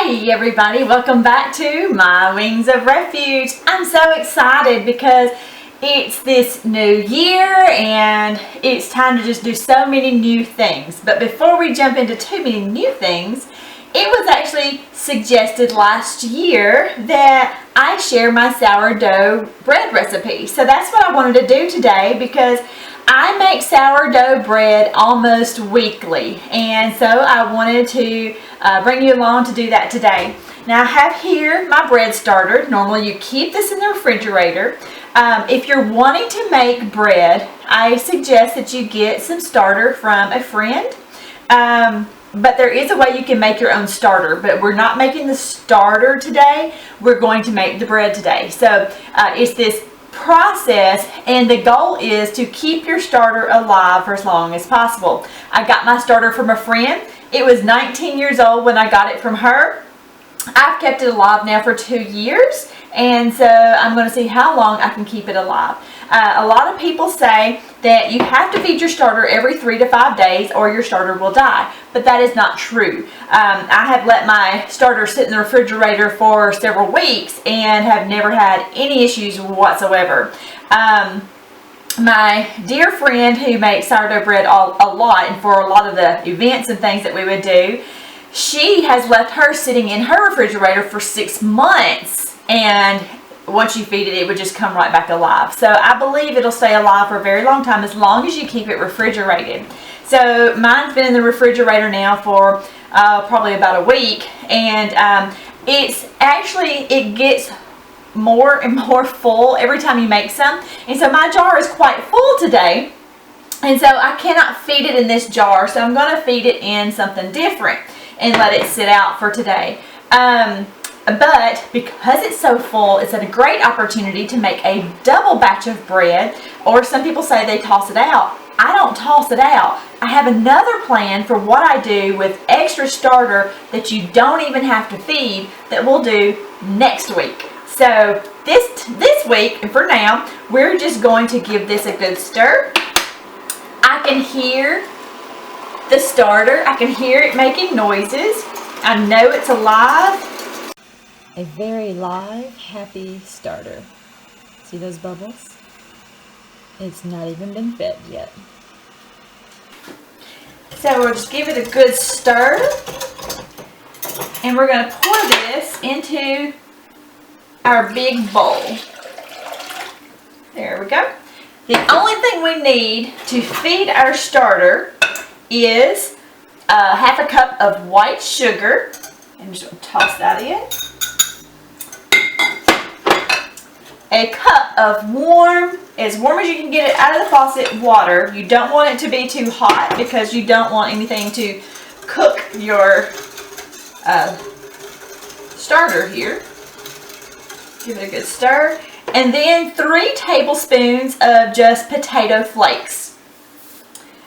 Hey everybody, welcome back to My Wings of Refuge. I'm so excited because it's this new year and it's time to just do so many new things. But before we jump into too many new things, it was actually suggested last year that I share my sourdough bread recipe. So that's what I wanted to do today because I make sourdough bread almost weekly, and so I wanted to bring you along to do that today. Now I have here my bread starter. Normally you keep this in the refrigerator. If you're wanting to make bread, I suggest that you get some starter from a friend. But there is a way you can make your own starter, but we're not making the starter today. We're going to make the bread today. So it's this process, and the goal is to keep your starter alive for as long as possible. I got my starter from a friend. It was 19 years old when I got it from her. I've kept it alive now for 2 years, and so I'm going to see how long I can keep it alive. A lot of people say that you have to feed your starter every 3 to 5 days or your starter will die, but that is not true. I have let my starter sit in the refrigerator for several weeks and have never had any issues whatsoever. My dear friend who makes sourdough bread a lot and for a lot of the events and things that we would do, she has left her sitting in her refrigerator for 6 months, and once you feed it, it would just come right back alive. So I believe it'll stay alive for a very long time as long as you keep it refrigerated. So mine's been in the refrigerator now for probably about a week, and it gets more and more full every time you make some. And so my jar is quite full today, and so I cannot feed it in this jar, so I'm going to feed it in something different and let it sit out for today. But because it's so full, it's a great opportunity to make a double batch of bread, or some people say they toss it out. I don't toss it out. I have another plan for what I do with extra starter that you don't even have to feed that we'll do next week. So this week, and for now, we're just going to give this a good stir. I can hear the starter. I can hear it making noises. I know it's alive. A very live, happy starter. See those bubbles? It's not even been fed yet. So we'll just give it a good stir, and we're going to pour this into our big bowl. There we go. The only thing we need to feed our starter is half a cup of white sugar. I'm just going to toss that in. A cup of warm, as warm as you can get it out of the faucet, water. You don't want it to be too hot because you don't want anything to cook your starter here. Give it a good stir. And then 3 tablespoons of just potato flakes.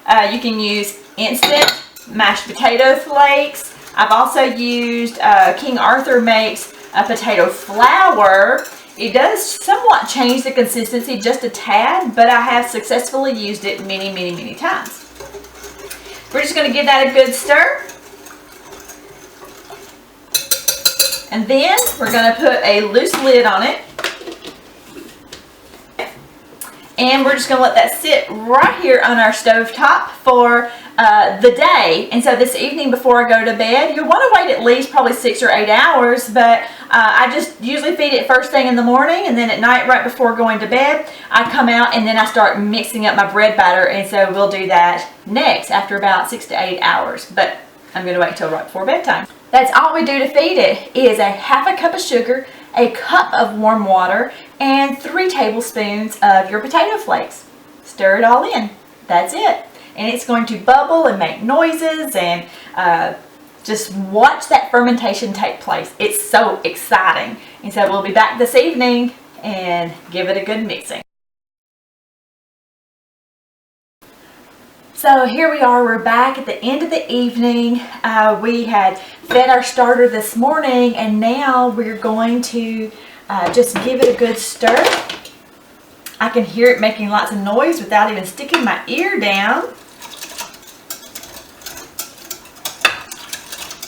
You can use instant mashed potato flakes. I've also used King Arthur makes a potato flour. It does somewhat change the consistency just a tad, but I have successfully used it many, many, many times. We're just going to give that a good stir. And then we're going to put a loose lid on it. And we're just going to let that sit right here on our stove top for the day. And so this evening before I go to bed, you'll want to wait at least probably 6 or 8 hours, but I just usually feed it first thing in the morning, and then at night right before going to bed, I come out and then I start mixing up my bread batter, and so we'll do that next after about 6 to 8 hours, but I'm going to wait till right before bedtime. That's all we do to feed it is a half a cup of sugar, a cup of warm water, and 3 tablespoons of your potato flakes. Stir it all in. That's it. And it's going to bubble and make noises, and just watch that fermentation take place. It's so exciting. And so we'll be back this evening and give it a good mixing. So here we are, we're back at the end of the evening. We had fed our starter this morning, and now we're going to just give it a good stir. I can hear it making lots of noise without even sticking my ear down.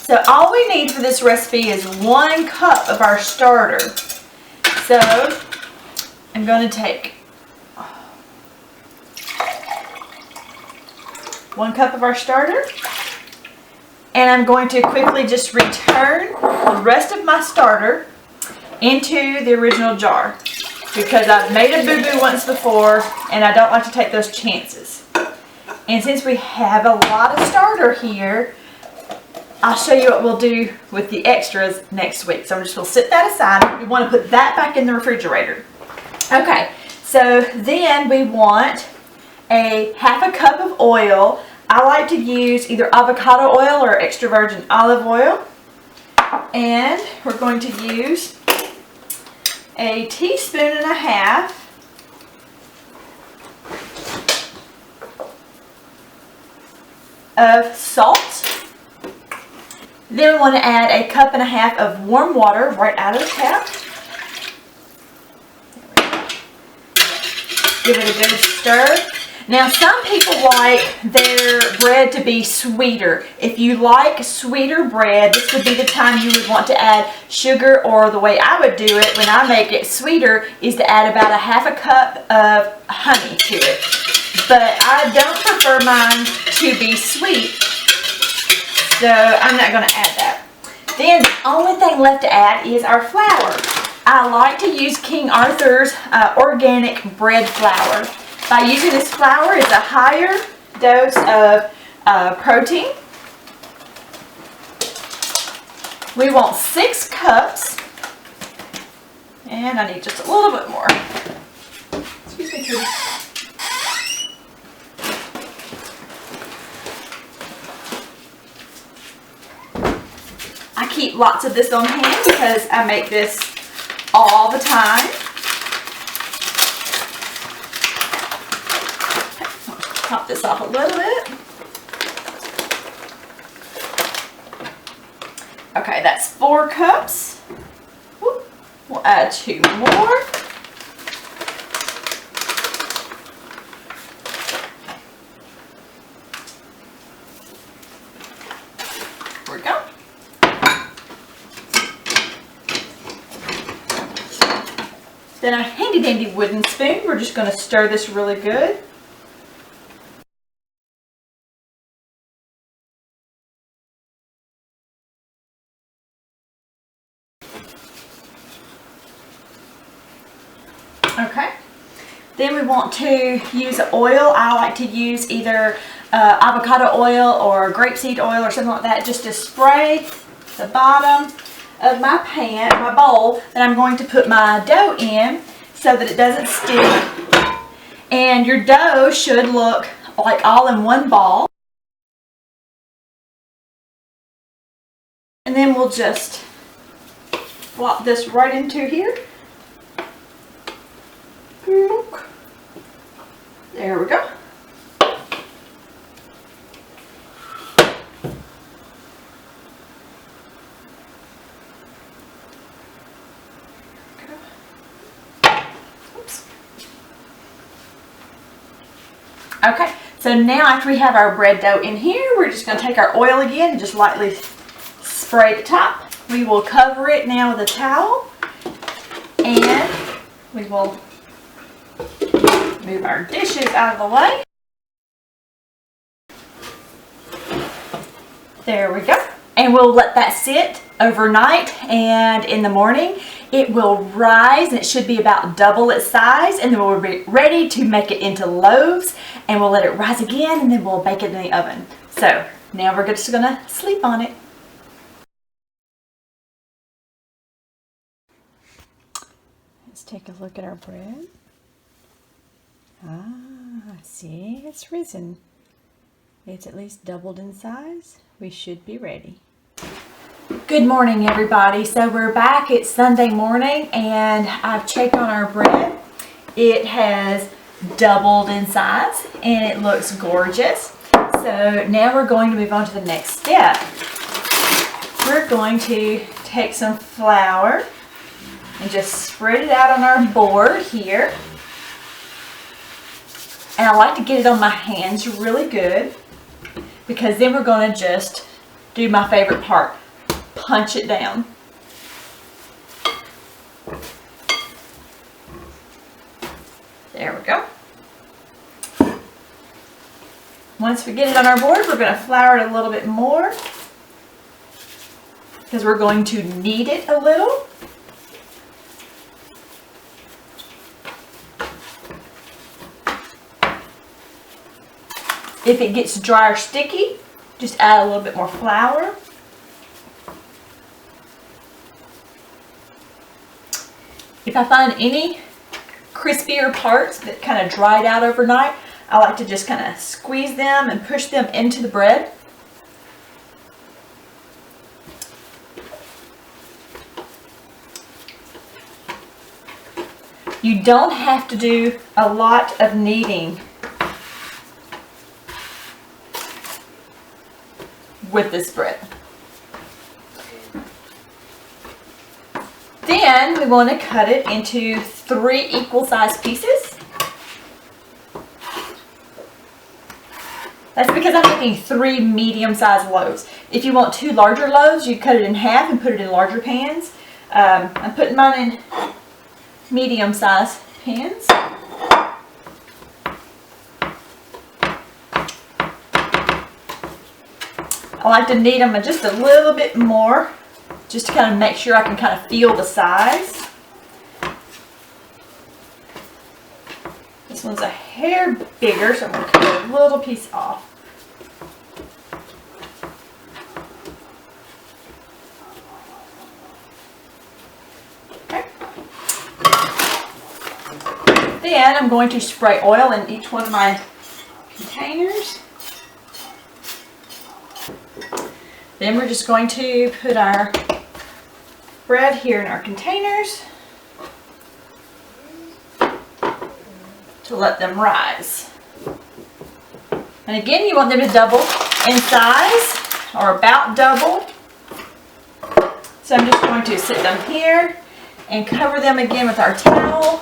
So all we need for this recipe is 1 cup of our starter. So I'm going to take 1 cup of our starter, and I'm going to quickly just return the rest of my starter into the original jar, because I've made a boo-boo once before and I don't like to take those chances. And since we have a lot of starter here, I'll show you what we'll do with the extras next week. So I'm just going to set that aside. We want to put that back in the refrigerator. Okay, so then we want a 1/2 cup of oil. I like to use either avocado oil or extra virgin olive oil. And we're going to use a 1.5 teaspoons of salt. Then we want to add a 1.5 cups of warm water right out of the tap. Give it a good stir. Now, some people like their bread to be sweeter. If you like sweeter bread, this would be the time you would want to add sugar, or the way I would do it when I make it sweeter is to add about a 1/2 cup of honey to it. But I don't prefer mine to be sweet, so I'm not going to add that. Then the only thing left to add is our flour. I like to use King Arthur's organic bread flour. By using this flour, it's a higher dose of protein. We want 6 cups, and I need just a little bit more. Excuse me, Trudy. I keep lots of this on hand because I make this all the time. Top this off a little bit. Okay, that's 4 cups. Whoop. We'll add 2 more. There we go. Then our handy dandy wooden spoon, we're just going to stir this really good. Okay, then we want to use oil. I like to use either avocado oil or grapeseed oil or something like that, just to spray the bottom of my pan, my bowl, that I'm going to put my dough in so that it doesn't stick. And your dough should look like all in one ball. And then we'll just flop this right into here. There we go. Oops. Okay, so now after we have our bread dough in here, we're just going to take our oil again and just lightly spray the top. We will cover it now with a towel, and we will move our dishes out of the way. There we go. And we'll let that sit overnight, and in the morning it will rise, and it should be about double its size, and then we'll be ready to make it into loaves, and we'll let it rise again, and then we'll bake it in the oven. So now we're just gonna sleep on it. Let's take a look at our bread. Ah, see, it's risen. It's at least doubled in size. We should be ready. Good morning, everybody. So we're back. It's Sunday morning, and I've checked on our bread. It has doubled in size, and it looks gorgeous. So now we're going to move on to the next step. We're going to take some flour and just spread it out on our board here. And I like to get it on my hands really good, because then we're going to just do my favorite part. Punch it down. There we go. Once we get it on our board, we're going to flour it a little bit more because we're going to knead it a little. If it gets dry or sticky, just add a little bit more flour. If I find any crispier parts that kind of dried out overnight, I like to just kind of squeeze them and push them into the bread. You don't have to do a lot of kneading with this bread. Then we want to cut it into 3 equal-sized pieces. That's because I'm making 3 medium-sized loaves. If you want 2 larger loaves, you cut it in half and put it in larger pans. I'm putting mine in medium-sized pans. I like to knead them just a little bit more, just to kind of make sure I can kind of feel the size. This one's a hair bigger, so I'm going to cut a little piece off. Okay. Then I'm going to spray oil in each one of my containers. Then we're just going to put our bread here in our containers to let them rise. And again, you want them to double in size, or about double. So I'm just going to sit them here and cover them again with our towel.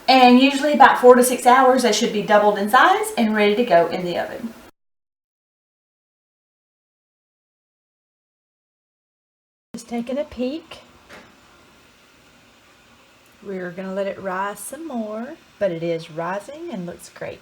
And usually about 4 to 6 hours, they should be doubled in size and ready to go in the oven. Just taking a peek. We're going to let it rise some more, but it is rising and looks great.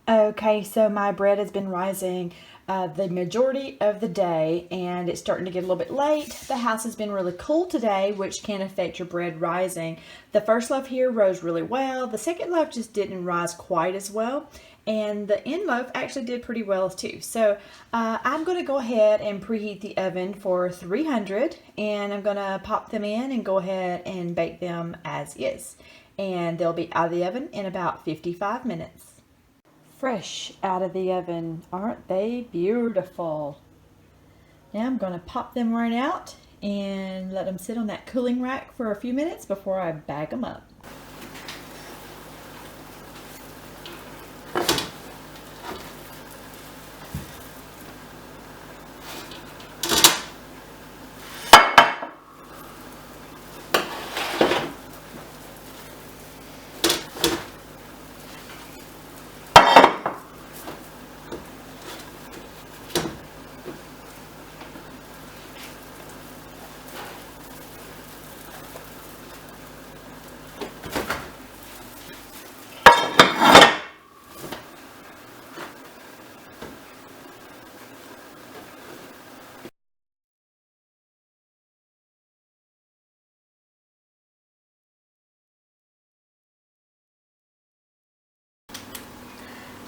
Okay, so my bread has been rising the majority of the day, and it's starting to get a little bit late. The house has been really cool today, which can affect your bread rising. The first loaf here rose really well. The second loaf just didn't rise quite as well, and the end loaf actually did pretty well too. So I'm going to go ahead and preheat the oven for 300, and I'm going to pop them in and go ahead and bake them as is. And they'll be out of the oven in about 55 minutes. Fresh out of the oven. Aren't they beautiful? Now I'm going to pop them right out and let them sit on that cooling rack for a few minutes before I bag them up.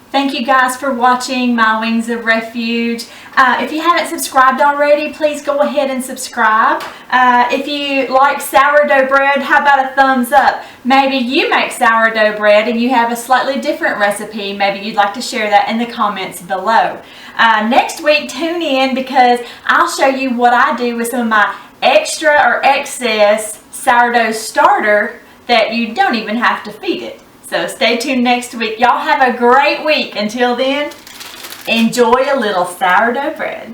Thank you guys for watching my Wings of Refuge. If you haven't subscribed already, please go ahead and subscribe. If you like sourdough bread, how about a thumbs up? Maybe you make sourdough bread and you have a slightly different recipe. Maybe you'd like to share that in the comments below. Next week, tune in because I'll show you what I do with some of my extra or excess sourdough starter that you don't even have to feed it. So stay tuned next week. Y'all have a great week. Until then, enjoy a little sourdough bread.